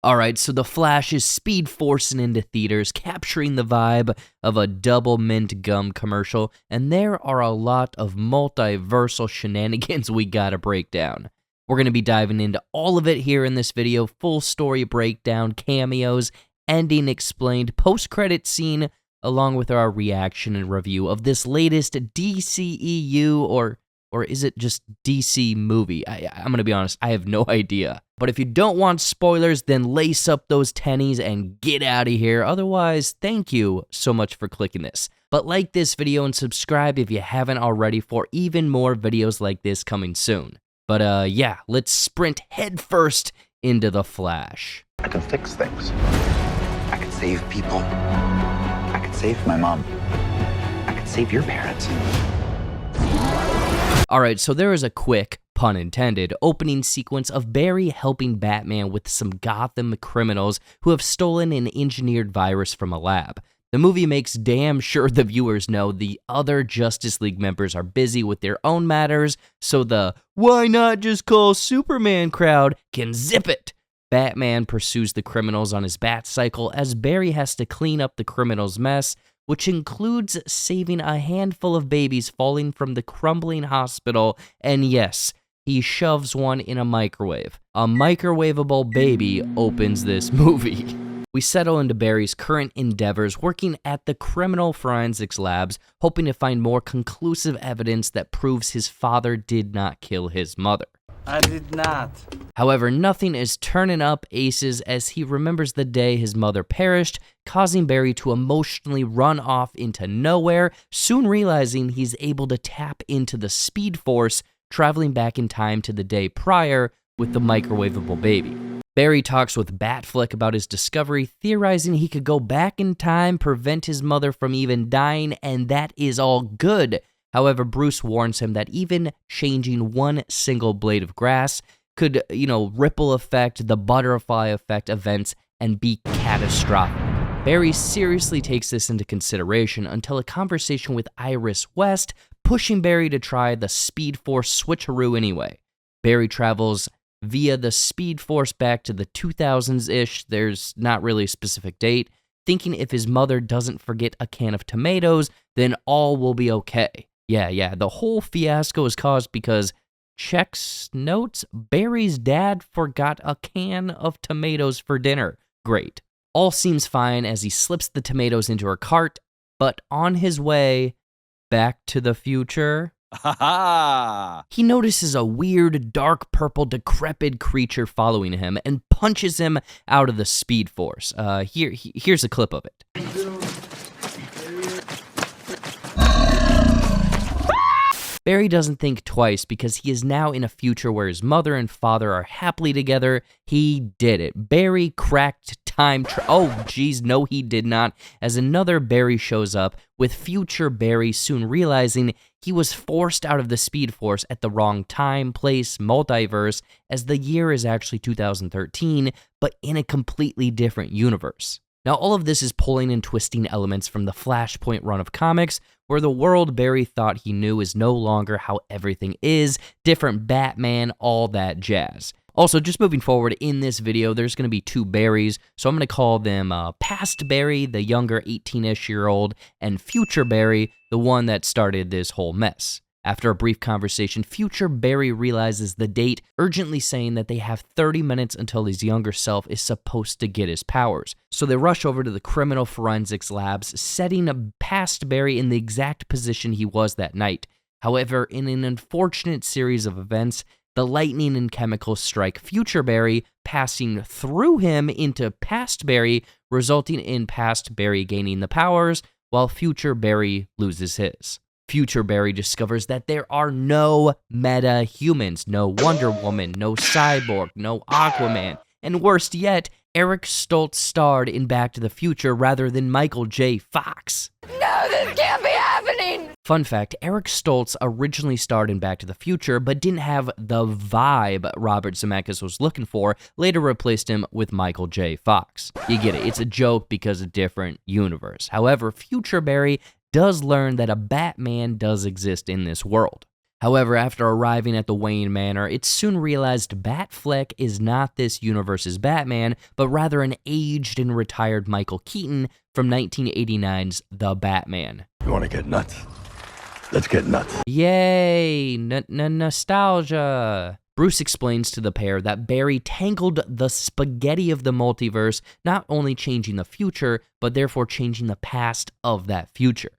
Alright, so The Flash is speed forcing into theaters, capturing the vibe of a double mint gum commercial, and there are a lot of multiversal shenanigans we gotta break down. We're gonna be diving into all of it here in this video, full story breakdown, cameos, ending explained, post-credit scene, along with our reaction and review of this latest DCEU, or is it just DC movie? I'm gonna be honest, I have no idea. But if you don't want spoilers, then lace up those tennies and get out of here. Otherwise, thank you so much for clicking this. But like this video and subscribe if you haven't already for even more videos like this coming soon. But yeah, let's sprint headfirst into The Flash. I can fix things. I can save people. I can save my mom. I can save your parents. Alright, so there is a quick, pun intended, opening sequence of Barry helping Batman with some Gotham criminals who have stolen an engineered virus from a lab. The movie makes damn sure the viewers know the other Justice League members are busy with their own matters, so the "why not just call Superman" crowd can zip it. Batman pursues the criminals on his Batcycle as Barry has to clean up the criminals' mess, which includes saving a handful of babies falling from the crumbling hospital, and yes, he shoves one in a microwave. A microwavable baby opens this movie. We settle into Barry's current endeavors, working at the criminal forensics labs, hoping to find more conclusive evidence that proves his father did not kill his mother. I did not. However, nothing is turning up aces as he remembers the day his mother perished, causing Barry to emotionally run off into nowhere, soon realizing he's able to tap into the Speed Force, traveling back in time to the day prior with the microwavable baby. Barry talks with Batfleck about his discovery, theorizing he could go back in time, prevent his mother from even dying, and that is all good. However, Bruce warns him that even changing one single blade of grass could, ripple effect, the butterfly effect events, and be catastrophic. Barry seriously takes this into consideration until a conversation with Iris West, pushing Barry to try the Speed Force switcheroo anyway. Barry travels via the Speed Force back to the 2000s-ish, there's not really a specific date, thinking if his mother doesn't forget a can of tomatoes, then all will be okay. Yeah, the whole fiasco is caused because, checks notes, Barry's dad forgot a can of tomatoes for dinner. Great. All seems fine as he slips the tomatoes into her cart, but on his way back to the future, he notices a weird, dark purple, decrepit creature following him and punches him out of the Speed Force. Here's a clip of it. Barry doesn't think twice because he is now in a future where his mother and father are happily together. He did it. Barry cracked time oh geez, no he did not, as another Barry shows up, with future Barry soon realizing he was forced out of the Speed Force at the wrong time, place, multiverse, as the year is actually 2013, but in a completely different universe. Now, all of this is pulling and twisting elements from the Flashpoint run of comics, where the world Barry thought he knew is no longer how everything is, different Batman, all that jazz. Also, just moving forward in this video, there's going to be two Barrys, so I'm going to call them Past Barry, the younger 18-ish-year-old, and Future Barry, the one that started this whole mess. After a brief conversation, future Barry realizes the date, urgently saying that they have 30 minutes until his younger self is supposed to get his powers. So they rush over to the criminal forensics labs, setting past Barry in the exact position he was that night. However, in an unfortunate series of events, the lightning and chemicals strike future Barry, passing through him into past Barry, resulting in past Barry gaining the powers, while future Barry loses his. Future Barry discovers that there are no meta-humans, no Wonder Woman, no Cyborg, no Aquaman, and worst yet, Eric Stoltz starred in Back to the Future rather than Michael J. Fox. No, this can't be happening! Fun fact, Eric Stoltz originally starred in Back to the Future, but didn't have the vibe Robert Zemeckis was looking for, later replaced him with Michael J. Fox. You get it, it's a joke because of different universe. However, Future Barry does learn that a Batman does exist in this world. However, after arriving at the Wayne Manor, it's soon realized Batfleck is not this universe's Batman, but rather an aged and retired Michael Keaton from 1989's The Batman. You want to get nuts? Let's get nuts. Yay! Nostalgia! Bruce explains to the pair that Barry tangled the spaghetti of the multiverse, not only changing the future, but therefore changing the past of that future.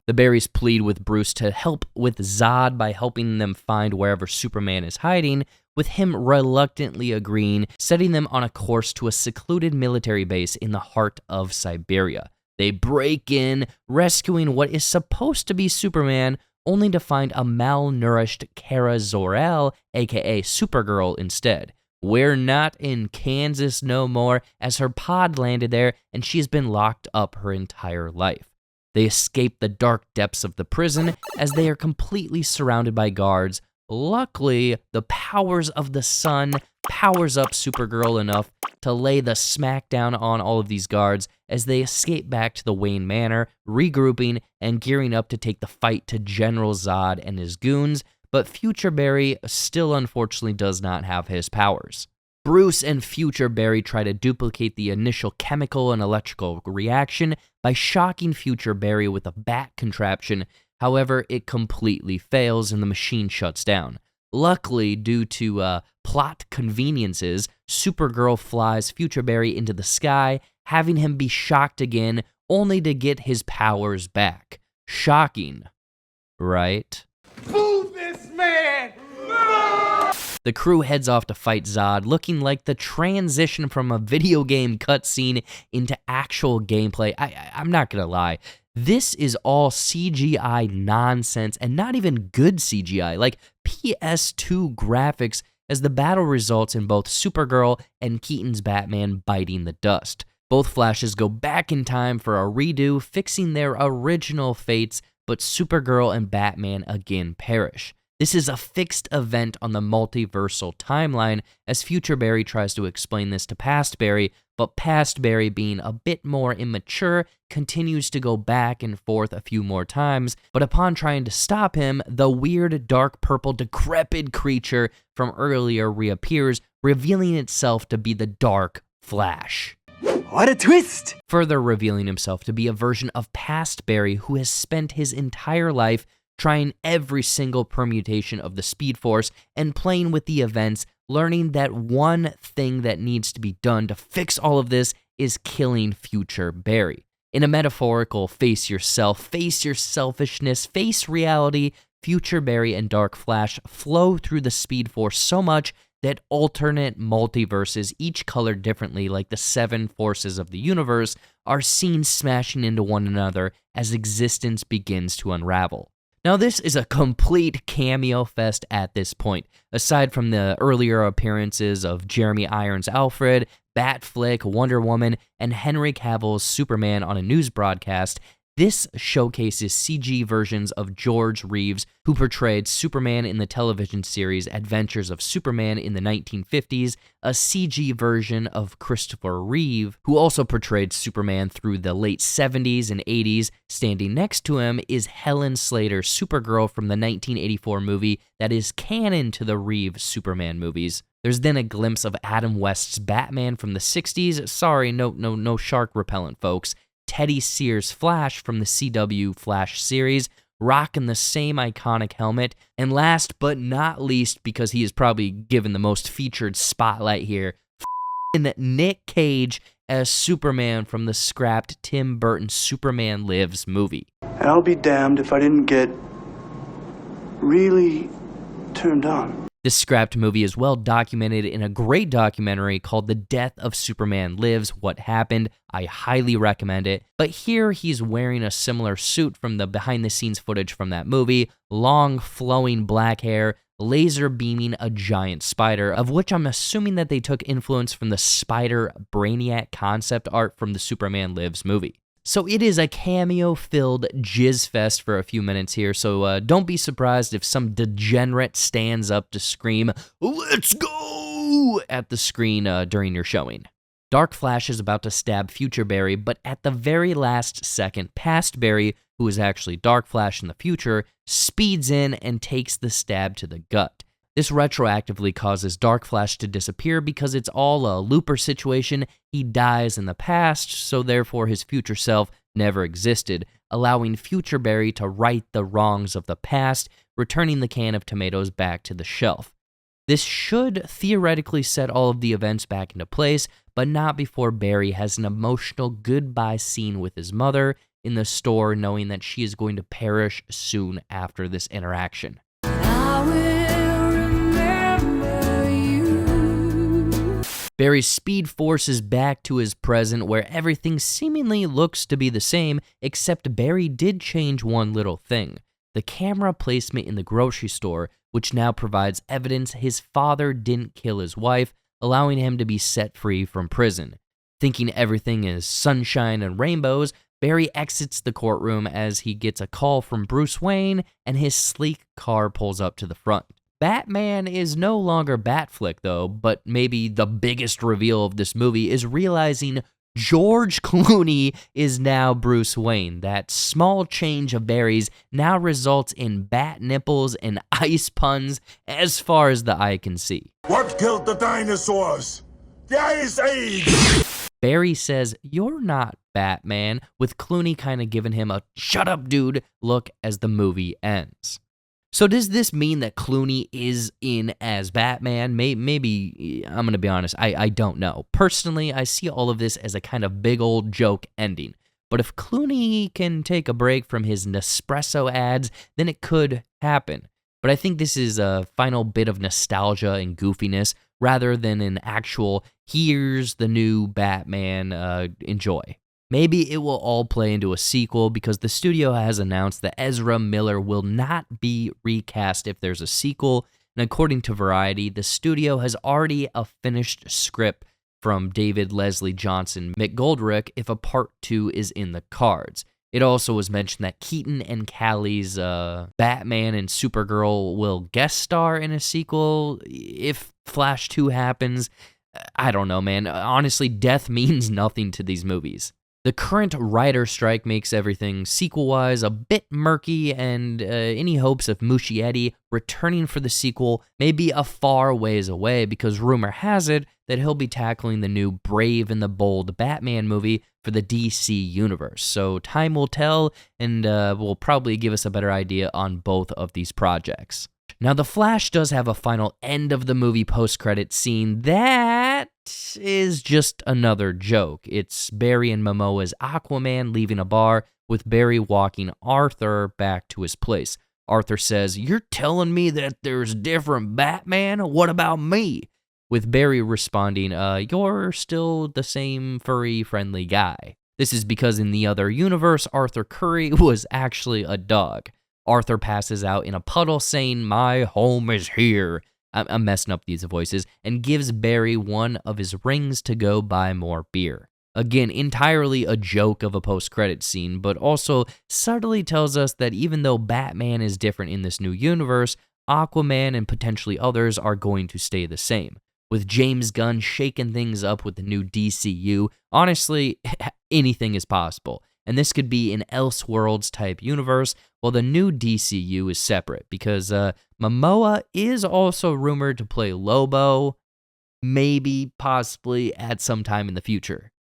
The Barrys plead with Bruce to help with Zod by helping them find wherever Superman is hiding, with him reluctantly agreeing, setting them on a course to a secluded military base in the heart of Siberia. They break in, rescuing what is supposed to be Superman, only to find a malnourished Kara Zor-El, aka Supergirl, instead. We're not in Kansas no more, as her pod landed there and she has been locked up her entire life. They escape the dark depths of the prison as they are completely surrounded by guards. Luckily, the powers of the sun powers up Supergirl enough to lay the smackdown on all of these guards as they escape back to the Wayne Manor, regrouping and gearing up to take the fight to General Zod and his goons, but Future Barry still unfortunately does not have his powers. Bruce and Future Barry try to duplicate the initial chemical and electrical reaction by shocking Future Barry with a bat contraption. However, it completely fails and the machine shuts down. Luckily, due to plot conveniences, Supergirl flies Future Barry into the sky, having him be shocked again, only to get his powers back. Shocking, right? Boo this man! The crew heads off to fight Zod, looking like the transition from a video game cutscene into actual gameplay. I'm not gonna lie, this is all CGI nonsense, and not even good CGI, like PS2 graphics, as the battle results in both Supergirl and Keaton's Batman biting the dust. Both Flashes go back in time for a redo, fixing their original fates, but Supergirl and Batman again perish. This is a fixed event on the multiversal timeline, as Future Barry tries to explain this to Past Barry, but Past Barry, being a bit more immature, continues to go back and forth a few more times, but upon trying to stop him, the weird dark purple decrepit creature from earlier reappears, revealing itself to be the Dark Flash. What a twist! Further revealing himself to be a version of Past Barry who has spent his entire life trying every single permutation of the Speed Force and playing with the events, learning that one thing that needs to be done to fix all of this is killing Future Barry. In a metaphorical face yourself, face your selfishness, face reality, Future Barry and Dark Flash flow through the Speed Force so much that alternate multiverses, each colored differently like the 7 forces of the universe, are seen smashing into one another as existence begins to unravel. Now, this is a complete cameo fest at this point. Aside from the earlier appearances of Jeremy Irons' Alfred, Batfleck, Wonder Woman, and Henry Cavill's Superman on a news broadcast, this showcases CG versions of George Reeves, who portrayed Superman in the television series Adventures of Superman in the 1950s, a CG version of Christopher Reeve, who also portrayed Superman through the late 70s and 80s. Standing next to him is Helen Slater's Supergirl from the 1984 movie that is canon to the Reeve Superman movies. There's then a glimpse of Adam West's Batman from the 60s. Sorry, no shark repellent, folks. Teddy Sears' Flash from the CW Flash series, rocking the same iconic helmet. And last but not least, because he is probably given the most featured spotlight here, Nick Cage as Superman from the scrapped Tim Burton Superman Lives movie. And I'll be damned if I didn't get really turned on. This scrapped movie is well documented in a great documentary called The Death of Superman Lives, What Happened. I highly recommend it. But here he's wearing a similar suit from the behind-the-scenes footage from that movie, long flowing black hair, laser beaming a giant spider, of which I'm assuming that they took influence from the Spider Brainiac concept art from the Superman Lives movie. So it is a cameo-filled jizz fest for a few minutes here, so don't be surprised if some degenerate stands up to scream, "Let's go!" at the screen during your showing. Dark Flash is about to stab Future Barry, but at the very last second, Past Barry, who is actually Dark Flash in the future, speeds in and takes the stab to the gut. This retroactively causes Dark Flash to disappear because it's all a looper situation. He dies in the past, so therefore his future self never existed, allowing future Barry to right the wrongs of the past, returning the can of tomatoes back to the shelf. This should theoretically set all of the events back into place, but not before Barry has an emotional goodbye scene with his mother in the store, knowing that she is going to perish soon after this interaction. Barry's speed forces back to his present where everything seemingly looks to be the same, except Barry did change one little thing: the camera placement in the grocery store, which now provides evidence his father didn't kill his wife, allowing him to be set free from prison. Thinking everything is sunshine and rainbows, Barry exits the courtroom as he gets a call from Bruce Wayne and his sleek car pulls up to the front. Batman is no longer Batflick though, but maybe the biggest reveal of this movie is realizing George Clooney is now Bruce Wayne. That small change of Barry's now results in bat nipples and ice puns as far as the eye can see. What killed the dinosaurs? The Ice Age! Barry says, "You're not Batman," with Clooney kind of giving him a "shut up, dude" look as the movie ends. So does this mean that Clooney is in as Batman? Maybe, I'm going to be honest, I don't know. Personally, I see all of this as a kind of big old joke ending. But if Clooney can take a break from his Nespresso ads, then it could happen. But I think this is a final bit of nostalgia and goofiness rather than an actual, here's the new Batman, enjoy. Maybe it will all play into a sequel because the studio has announced that Ezra Miller will not be recast if there's a sequel, and according to Variety, the studio has already a finished script from David Leslie Johnson McGoldrick if a part 2 is in the cards. It also was mentioned that Keaton and Callie's Batman and Supergirl will guest star in a sequel if Flash 2 happens. I don't know, man. Honestly, death means nothing to these movies. The current writer strike makes everything sequel-wise a bit murky, and any hopes of Muschietti returning for the sequel may be a far ways away because rumor has it that he'll be tackling the new Brave and the Bold Batman movie for the DC universe. So time will tell, and will probably give us a better idea on both of these projects. Now, The Flash does have a final end of the movie post-credit scene that is just another joke. It's Barry and Momoa's Aquaman leaving a bar with Barry walking Arthur back to his place. Arthur says, "You're telling me that there's different Batman? What about me?" With Barry responding, "You're still the same furry friendly guy." This is because in the other universe, Arthur Curry was actually a dog. Arthur passes out in a puddle saying, "My home is here." I'm messing up these voices, and gives Barry one of his rings to go buy more beer. Again, entirely a joke of a post-credit scene, but also subtly tells us that even though Batman is different in this new universe, Aquaman and potentially others are going to stay the same. With James Gunn shaking things up with the new DCEU, honestly, anything is possible. And this could be an Elseworlds type universe, while the new DCU is separate, because Momoa is also rumored to play Lobo, maybe, possibly, at some time in the future.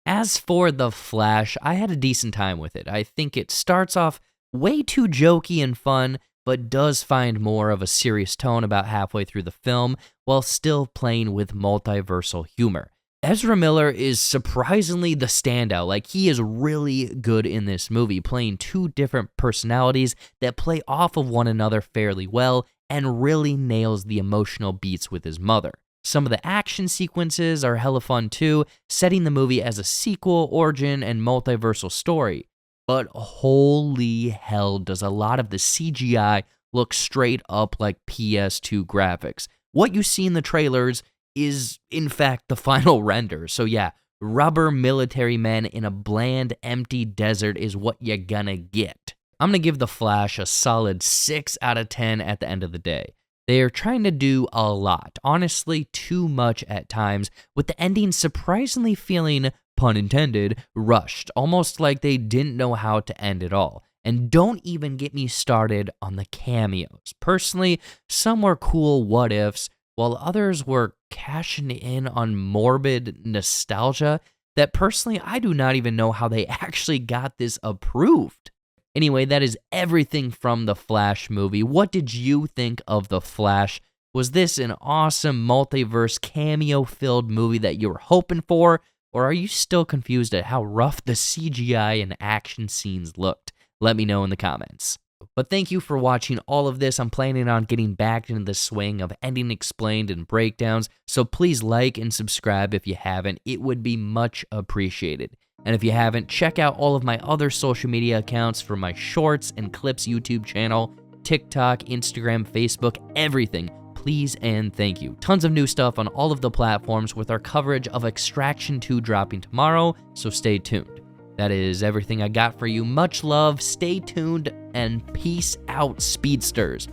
As for The Flash, I had a decent time with it. I think it starts off way too jokey and fun, but does find more of a serious tone about halfway through the film, while still playing with multiversal humor. Ezra Miller is surprisingly the standout. Like, he is really good in this movie, playing two different personalities that play off of one another fairly well, and really nails the emotional beats with his mother. Some of the action sequences are hella fun too, setting the movie as a sequel, origin, and multiversal story. But holy hell, does a lot of the CGI look straight up like PS2 graphics. What you see in the trailers is, in fact, the final render. So yeah, rubber military men in a bland, empty desert is what you're gonna get. I'm gonna give The Flash a solid 6 out of 10 at the end of the day. They are trying to do a lot, honestly too much at times, with the ending surprisingly feeling, pun intended, rushed, almost like they didn't know how to end it all. And don't even get me started on the cameos. Personally, some were cool what ifs, while others were cashing in on morbid nostalgia that personally I do not even know how they actually got this approved. Anyway, that is everything from the Flash movie. What did you think of the Flash? Was this an awesome multiverse cameo-filled movie that you were hoping for? Or are you still confused at how rough the CGI and action scenes looked? Let me know in the comments. But thank you for watching all of this. I'm planning on getting back into the swing of ending explained and breakdowns, so please like and subscribe if you haven't. It would be much appreciated. And if you haven't, check out all of my other social media accounts for my Shorts and Clips YouTube channel, TikTok, Instagram, Facebook, everything. Please and thank you. Tons of new stuff on all of the platforms with our coverage of Extraction 2 dropping tomorrow, so stay tuned. That is everything I got for you. Much love, stay tuned, and peace out, speedsters.